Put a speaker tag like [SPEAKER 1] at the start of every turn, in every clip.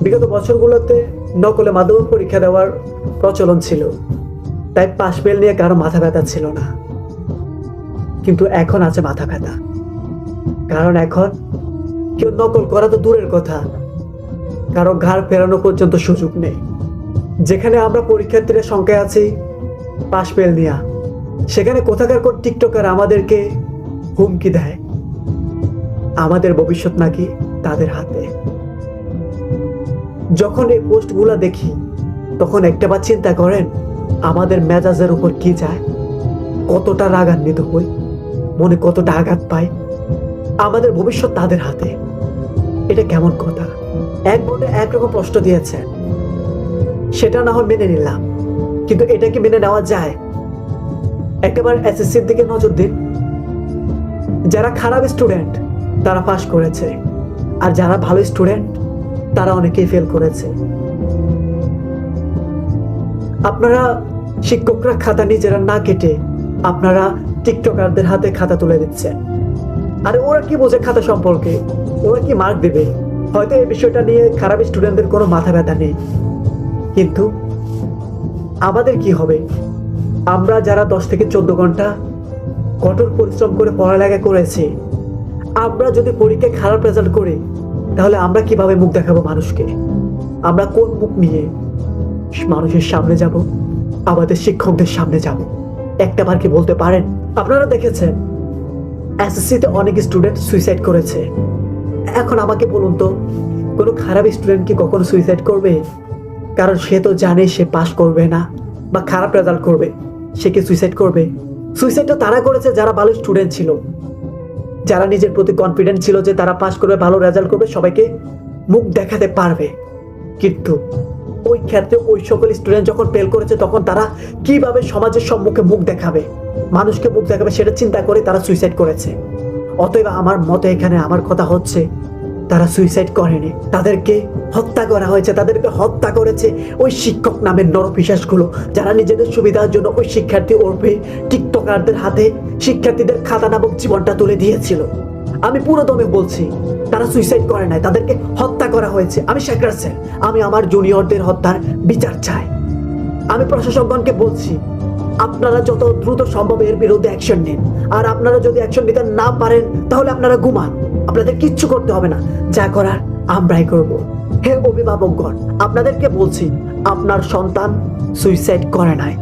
[SPEAKER 1] বিগত বছরগুলোতে নকলে মাধ্যমিক পরীক্ষা দেওয়ার প্রচলন ছিল, তাই পাশ ফেল নিয়ে কারো মাথা ব্যথা ছিল না। কিন্তু এখন আছে মাথা ব্যথা, কারণ এখন কেউ নকল করা তো দূরের কথা, কারো ঘাড় ফেরানো পর্যন্ত সুযোগ নেই। যেখানে আমরা পরীক্ষার্থীরা সংখ্যায় আছি পাশ ফেল নিয়ে, সেখানে কোথাকার কোন টিকটকার আমাদেরকে হুমকি দেয় আমাদের ভবিষ্যৎ নাকি তাদের হাতে। যখন এই পোস্টগুলো দেখি তখন একটাবার চিন্তা করেন আমাদের মেজাজের উপর কি যায়, কতটা রাগান্বিত হই, মনে কতটা আঘাত পাই। আমাদের ভবিষ্যৎ তাদের হাতে, এটা কেমন কথা? এক বোর্ডে একরকম প্রশ্ন দিয়েছে, সেটা না হয় মেনে নিলাম, কিন্তু এটা কি মেনে নেওয়া যায়? একবার এসএসসির দিকে নজর দিন। যারা খারাপ স্টুডেন্ট তারা পাস করেছে, আর যারা ভালো স্টুডেন্ট তারা অনেকেই ফেল করেছে। আপনারা শিক্ষকরা খাতা নিজেরা না কেটে আপনারা টিকটকারদের হাতে খাতা তুলে দিচ্ছেন। আরে ওরা কি বোঝে খাতা সম্পর্কে? ওরা কি মার্ক দেবে? হয়তো এই বিষয়টা নিয়ে খারাপ স্টুডেন্টদের কোনো মাথা ব্যথা নেই, কিন্তু আমাদের কি হবে? আমরা যারা 10 থেকে 14 ঘন্টা কঠোর পরিশ্রম করে পড়ালেখা করেছি, আমরা যদি পরীক্ষায় খারাপ রেজাল্ট করি তাহলে আমরা কিভাবে মুখ দেখাবো মানুষকে? আমরা কোন মুখ নিয়ে মানুষের সামনে যাব, আমাদের শিক্ষকদের সামনে যাব? একটাবার কি বলতে পারেন? আপনারা দেখেছেন এসএসসিতে অনেক স্টুডেন্ট সুইসাইড করেছে। এখন আমাকে বলুন তো, কোনো খারাপ স্টুডেন্ট কি কখনো সুইসাইড করবে? কারণ সে তো জানে সে পাস করবে না বা খারাপ রেজাল্ট করবে, সে কি সুইসাইড করবে? সুইসাইডটা তারা করেছে যারা ভালো স্টুডেন্ট ছিল, যারা নিজের প্রতি কনফিডেন্ট ছিল যে তারা পাস করবে, ভালো রেজাল্ট করবে, সবাইকে মুখ দেখাতে পারবে। কিন্তু ওই ক্ষেত্রে ওই সকল স্টুডেন্ট যখন ফেল করেছে তখন তারা কিভাবে সমাজের সম্মুখে মুখ দেখাবে, মানুষকে মুখ দেখাবে, সেটা চিন্তা করে তারা সুইসাইড করেছে। অতএব আমার মতে এখানে আমার কথা হচ্ছে তারা সুইসাইড করেনি, তাদেরকে হত্যা করা হয়েছে। তাদেরকে হত্যা করেছে ওই শিক্ষক নামের নরপিশাচগুলো, যারা নিজেদের সুবিধার জন্য ওই শিক্ষার্থী ওরফে টিকটকারদের হাতে শিক্ষার্থীদের খাতা নামক জীবনটা তুলে দিয়েছিল। আমি পুরো দমে বলছি তারা সুইসাইড করে নাই, তাদেরকে হত্যা করা হয়েছে। আমি শেখর স্যার, আমি আমার জুনিয়রদের হত্যার বিচার চাই। আমি প্রশাসকগণকে বলছি আপনারা যত দ্রুত সম্ভব এর বিরুদ্ধে অ্যাকশন নিন, আর আপনারা যদি অ্যাকশন নিতে না পারেন তাহলে আপনারা ঘুমান, আপনাদের কিচ্ছু করতে হবে না, যা করার আমরাই করব। হে অভিভাবকগণ, আপনাদেরকে বলছি আপনার সন্তান সুইসাইড করে নাই,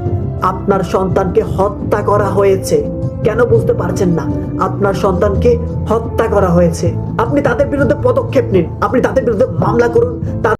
[SPEAKER 1] আপনার সন্তানকে হত্যা করা হয়েছে। কেন বুঝতে পারছেন না? আপনার সন্তানকে হত্যা করা হয়েছে। আপনি তাদের বিরুদ্ধে পদক্ষেপ নিন, আপনি তাদের বিরুদ্ধে মামলা করুন।